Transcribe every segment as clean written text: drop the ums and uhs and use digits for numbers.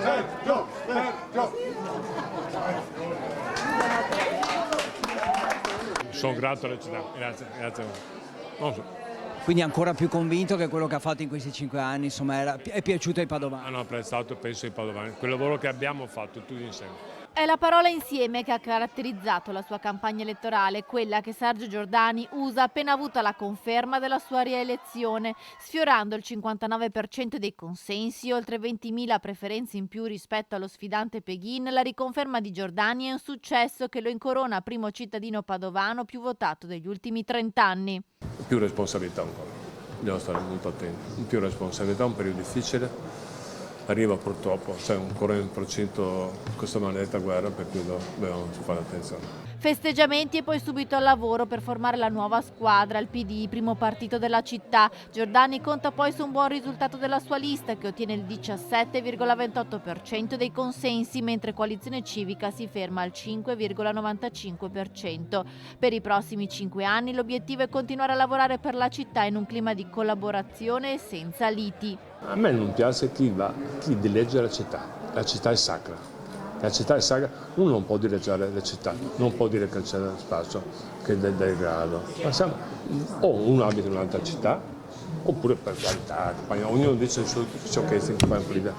Sergio. Sono grato alla città, grazie. Non so. Quindi ancora più convinto che quello che ha fatto in questi 5 anni, insomma, è piaciuto ai padovani? Hanno apprezzato, penso, i padovani, quel lavoro che abbiamo fatto tutti insieme. È la parola insieme che ha caratterizzato la sua campagna elettorale, quella che Sergio Giordani usa appena avuta la conferma della sua rielezione, sfiorando il 59% dei consensi, oltre 20.000 preferenze in più rispetto allo sfidante Peghin. La riconferma di Giordani è un successo che lo incorona primo cittadino padovano più votato degli ultimi 30 anni. Più responsabilità ancora, bisogna stare molto attenti, più responsabilità, un periodo difficile. Arriva purtroppo, c'è un 40% questa maledetta guerra, per cui dobbiamo fare attenzione. Festeggiamenti e poi subito al lavoro per formare la nuova squadra, il PD, primo partito della città. Giordani conta poi su un buon risultato della sua lista che ottiene il 17,28% dei consensi, mentre Coalizione Civica si ferma al 5,95%. Per i prossimi 5 anni l'obiettivo è continuare a lavorare per la città in un clima di collaborazione e senza liti. A me non piace chi dilegge la città è sacra. La città è sacra, uno non può dileggiare la città, non può dire che c'è spazio, che è del degrado. O uno abita in un'altra città, oppure per carità, ognuno dice ciò che si fa in politica.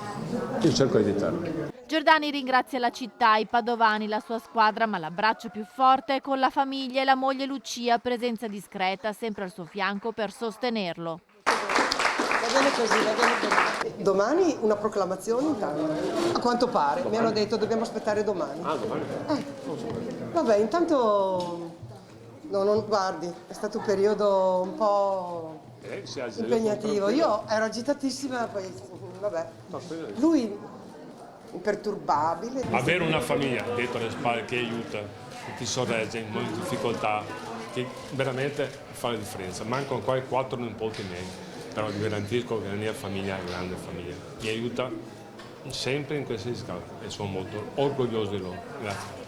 Io cerco di evitarlo. Giordani ringrazia la città, i padovani, la sua squadra, ma l'abbraccio più forte è con la famiglia e la moglie Lucia, presenza discreta, sempre al suo fianco per sostenerlo. Va bene così. Domani una proclamazione intanto. A quanto pare, domani. Mi hanno detto dobbiamo aspettare domani. Ah, domani? Vabbè, intanto guardi, è stato un periodo un po' impegnativo. Io ero agitatissima, poi vabbè. Lui imperturbabile. Avere una famiglia dietro le spalle che aiuta, che ti sorregge in molte difficoltà, che veramente fa la differenza. Mancano qua 4 nipoti miei. Però vi garantisco che la mia famiglia è una grande famiglia, mi aiuta sempre in queste scale e sono molto orgoglioso di loro. Grazie.